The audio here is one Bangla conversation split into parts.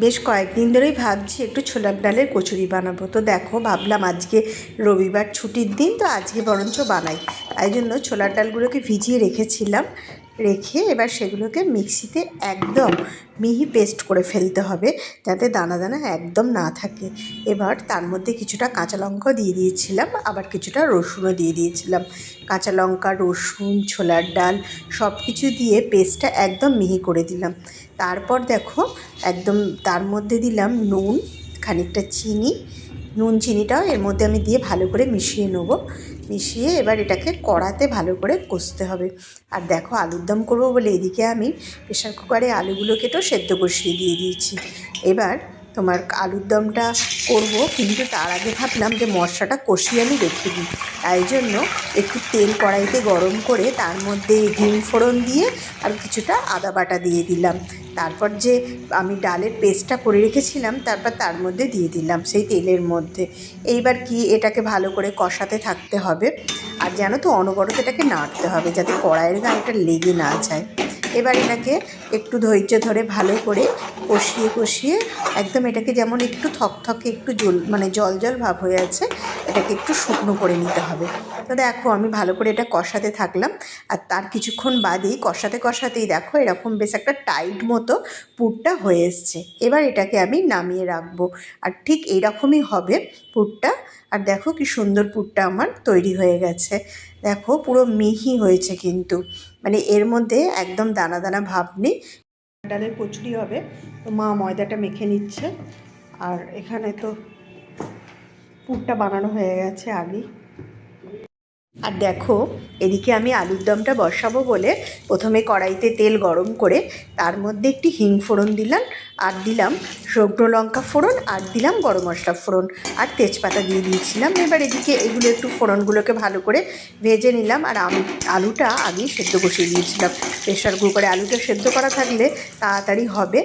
বেশ কয়েকদিন ধরেই ভাবছি একটু ছোলার ডালের কচুরি বানাবো। তো দেখো, ভাবলাম আজকে রবিবার ছুটির দিন, তো আজকে বরঞ্চ বানাই। তাই জন্য ছোলার ডালগুলোকে ভিজিয়ে রেখেছিলাম। রেখে এবার সেগুলোকে মিক্সিতে একদম মিহি পেস্ট করে ফেলতে হবে, যাতে দানা দানা একদম না থাকে। এবার তার মধ্যে কিছুটা কাঁচা লঙ্কা দিয়ে দিয়েছিলাম, আবার কিছুটা রসুনও দিয়ে দিয়েছিলাম। কাঁচা লঙ্কা, রসুন, ছোলার ডাল সব কিছু দিয়ে পেস্টটা একদম মিহি করে দিলাম। তারপর দেখো, একদম তার মধ্যে দিলাম নুন, খানিকটা চিনি। নুন চিনিটাও এর মধ্যে আমি দিয়ে ভালো করে মিশিয়ে নেব। মিশিয়ে এবার এটাকে কড়াতে ভালো করে কষতে হবে। আর দেখো, আলুর দম করবো বলে এদিকে আমি প্রেশার কুকারে আলুগুলো কেটেও সেদ্ধ বসিয়ে দিয়ে দিয়েছি। এবার তোমার আলুর দমটা করবো, কিন্তু তার আগে ভাবলাম যে মশলাটা কষিয়ে আমি রেখে দিই। তাই জন্য একটু তেল কড়াইতে গরম করে তার মধ্যে হিং ফোড়ন দিয়ে আর কিছুটা আদা বাটা দিয়ে দিলাম। তারপর যে আমি ডালের পেস্টটা করে রেখেছিলাম, তারপর তার মধ্যে দিয়ে দিলাম সেই তেলের মধ্যে। এইবার কি এটাকে ভালো করে কষাতে থাকতে হবে। আর জানো তো, অনবরত এটাকে নাড়তে হবে যাতে কড়াইয়ের গায়ে এটা লেগে না যায়। এবার এটাকে একটু ধৈর্য ধরে ভালো করে কষিয়ে কষিয়ে একদম এটাকে যেমন একটু থকথকে একটু জল জল ভাব হয়ে আছে, এটাকে একটু শুকনো করে নিতে হবে। তো দেখো, আমি ভালো করে এটা কষাতে থাকলাম। আর তার কিছুক্ষণ বাদেই কষাতে কষাতেই দেখো এরকম বেশ একটা টাইট মতো পুরটা হয়ে এসছে। এবার এটাকে আমি নামিয়ে রাখবো। আর ঠিক এইরকমই হবে পুরটা। আর দেখো কি সুন্দর পুরটা আমার তৈরি হয়ে গেছে। দেখো পুরো মিহি হয়েছে, কিন্তু মানে এর মধ্যে একদম দানা দানা ভাব নেই। ডালের কচুরি হবে, তো মা ময়দাটা মেখে নিচ্ছে। আর এখানে তো পুরটা বানানো হয়ে গেছে আগেই। আর দেখো, এদিকে আমি আলুর দমটা বসাবো বলে প্রথমে কড়াইতে তেল গরম করে তার মধ্যে একটি হিং ফোড়ন দিলাম, আর দিলাম শুকনো লঙ্কা ফোড়ন, আর দিলাম গরম মশলা ফোড়ন, আর তেজপাতা দিয়ে দিয়েছিলাম। এবার এদিকে এগুলো একটু ফোড়নগুলোকে ভালো করে ভেজে নিলাম। আর আলুটা আগেই সেদ্ধ বসিয়ে দিয়েছিলাম। প্রেশার কুকারে আলুটা সেদ্ধ করা থাকলে তাড়াতাড়ি হবে।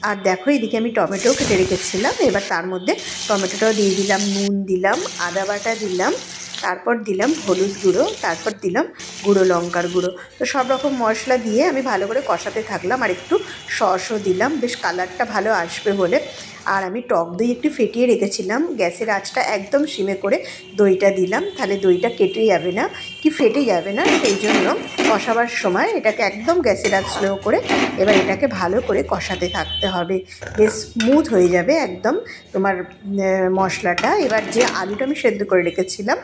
আর দেখো, এদিকে আমি টমেটোও কেটে রেখেছিলাম। এবার তার মধ্যে টমেটোটাও দিয়ে দিলাম, নুন দিলাম, আদা বাটা দিলাম, তারপর দিলাম হলুদ গুঁড়ো, তারপর দিলাম গুঁড়ো লঙ্কার গুঁড়ো। তো সব রকম মশলা দিয়ে আমি ভালো করে কষাতে থাকলাম। আর একটু সসও দিলাম, বেশ কালারটা ভালো আসবে বলে। আর আমি টক দই একটু ফেটিয়ে রেখেছিলাম, গ্যাসের আঁচটা একদম সিমে করে দইটা দিলাম, তাহলে দইটা কেটে যাবে না কি ফেটে যাবে না। সেই জন্য কষাবার সময় এটাকে একদম গ্যাসের আঁচ স্লো করে এবার এটাকে ভালো করে কষাতে থাকতে হবে। বেশ স্মুথ হয়ে যাবে একদম তোমার মশলাটা। এবার যে আলুটা আমি সেদ্ধ করে রেখেছিলাম,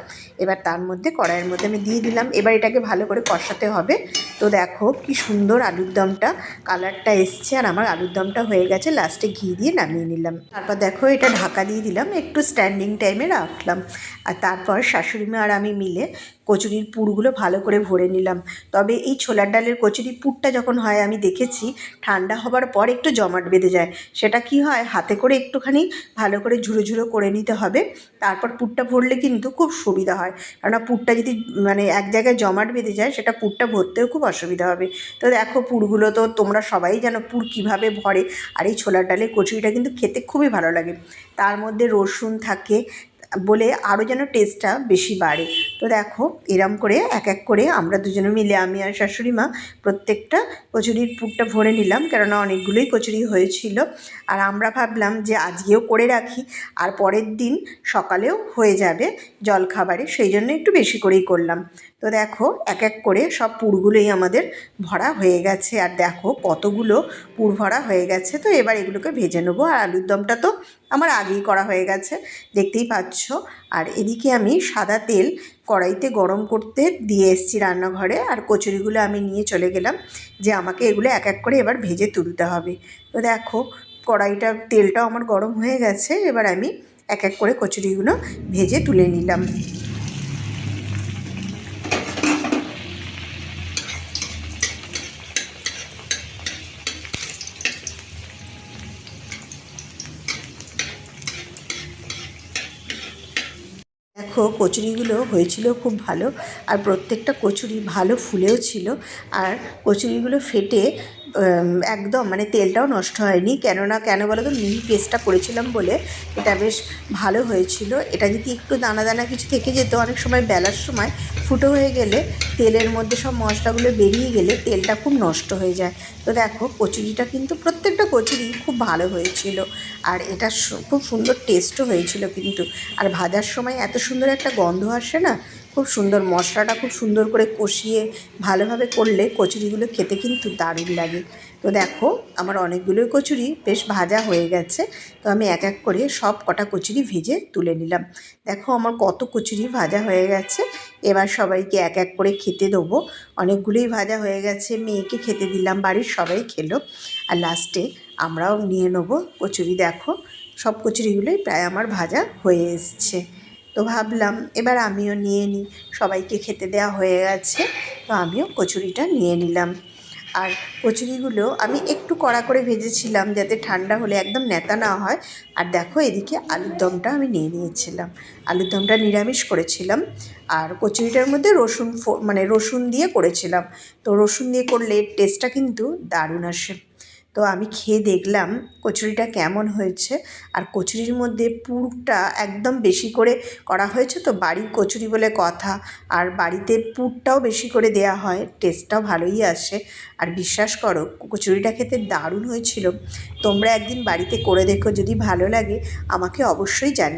এবার তার মধ্যে কড়াইয়ের মধ্যে আমি দিয়ে দিলাম। এবার এটাকে ভালো করে কষাতে হবে। তো দেখো কি সুন্দর আলুর দমটা কালারটা এসছে, আর আমার আলুর দমটা হয়ে গেছে। লাস্টে ঘি দিয়ে নামিয়ে নিলাম। তারপর দেখো, এটা ঢাকা দিয়ে দিলাম, একটু স্ট্যান্ডিং টাইমে রাখলাম। আর তারপর শাশুড়ি মা আর আমি মিলে কচুরির পুরগুলো ভালো করে ভরে নিলাম। তবে এই ছোলার ডালের কচুরির পুরটা যখন হয়, আমি দেখেছি ঠান্ডা হবার পর একটু জমাট বেঁধে যায়। সেটা কি হয়, হাতে করে একটুখানি ভালো করে ঝুড়ো ঝুড়ো করে নিতে হবে। তারপর পুরটা ভরলে কিন্তু খুব সুবিধা হয়। কেননা পুরটা যদি মানে এক জায়গায় জমাট বেঁধে যায়, সেটা পুরটা ভরতেও খুব অসুবিধা হবে। তো দেখো, পুরগুলো তো তোমরা সবাই জানো পুর কীভাবে ভরে। আর এই ছোলার ডালের কচুরিটা কিন্তু খেতে খুবই ভালো লাগে। তার মধ্যে রসুন থাকে বলে আরও যেন টেস্টটা বেশি বাড়ে। তো দেখো, এরম করে এক এক করে আমরা দুজনে মিলে, আমি আর শাশুড়ি মা, প্রত্যেকটা কচুরির পুরটা ভরে নিলাম। কেননা অনেকগুলোই কচুরি হয়েছিল। আর আমরা ভাবলাম যে আজকেও করে রাখি, আর পরের দিন সকালেও হয়ে যাবে জলখাবারে, সেই জন্য একটু বেশি করেই করলাম। তো দেখো, এক এক করে সব পুরগুলোই আমাদের ভরা হয়ে গেছে। আর দেখো কতগুলো পুর ভরা হয়ে গেছে। তো এবার এগুলোকে ভেজে নেবো। আর আলুর দমটা তো আমার আগেই করা হয়ে গেছে, দেখতেই পাচ্ছ। আর এদিকে আমি সাদা তেল কড়াইতে গরম করতে দিয়ে এসেছি রান্নাঘরে। আর কচুরিগুলো আমি নিয়ে চলে গেলাম যে আমাকে এগুলো এক এক করে এবার ভেজে তুলতে হবে। তো দেখো, তেলটাও আমার গরম হয়ে গেছে। এবার আমি এক এক করে কচুরিগুলো ভেজে তুলে নিলাম। দেখো, কচুরিগুলো হয়েছিল খুব ভালো। আর প্রত্যেকটা কচুরি ভালো ফুলেও ছিল। আর কচুরিগুলো ফেটে একদম মানে তেলটাও নষ্ট হয়নি। কেন বলো তো, মিহি পেস্টটা করেছিলাম বলে এটা বেশ ভালো হয়েছিল। এটা যদি একটু দানা দানা কিছু থেকে যেত, অনেক সময় বেলার সময় ফুটো হয়ে গেলে তেলের মধ্যে সব মশলাগুলো বেরিয়ে গেলে তেলটা খুব নষ্ট হয়ে যায়। তো দেখো কচুরিটা কিন্তু প্রত্যেকটা কচুরি খুব ভালো হয়েছিল, আর এটা খুব সুন্দর টেস্টও হয়েছিল কিন্তু। আর ভাজার সময় এত সুন্দর একটা গন্ধ আসে না, খুব সুন্দর। মশলাটা খুব সুন্দর করে কষিয়ে ভালোভাবে করলে কচুরিগুলো খেতে কিন্তু দারুণ লাগে। তো দেখো আমার অনেকগুলোই কচুরি বেশ ভাজা হয়ে গেছে। তো আমি এক এক করে সব কটা কচুরি ভেজে তুলে নিলাম। দেখো আমার কত কচুরি ভাজা হয়ে গেছে। এবার সবাইকে এক এক করে খেতে দেবো। অনেকগুলোই ভাজা হয়ে গেছে, মেয়েকে খেতে দিলাম, বাড়ির সবাই খেলো, আর লাস্টে আমরাও নিয়ে নেবো কচুরি। দেখো সব কচুরিগুলোই প্রায় আমার ভাজা হয়ে এসছে। তো ভাবলাম এবার আমিও নিয়ে নিই, সবাইকে খেতে দেওয়া হয়ে গেছে, তো আমিও কচুরিটা নিয়ে নিলাম। আর কচুরিগুলো আমি একটু কড়া করে ভেজেছিলাম যাতে ঠান্ডা হলে একদম নেতা না হয়। আর দেখো এদিকে আলুর দমটা আমি নিয়ে নিয়েছিলাম। আলুর দমটা নিরামিষ করেছিলাম, আর কচুরিটার মধ্যে রসুন দিয়ে করেছিলাম। তো রসুন দিয়ে করলে টেস্টটা কিন্তু দারুণ আসে। তো আমি খেয়ে দেখলাম কচুরিটা কেমন হয়েছে। আর কচুরির মধ্যে পুরটা একদম বেশি করে করা হয়েছে, তো বাড়ির কচুরি বলে কথা, আর বাড়িতে পুরটাও বেশি করে দেয়া হয়, টেস্টটাও ভালোই আসে। আর বিশ্বাস করো কচুরিটা খেতে দারুণ হয়েছিল। তোমরা একদিন বাড়িতে করে দেখো, যদি ভালো লাগে আমাকে অবশ্যই জানিও।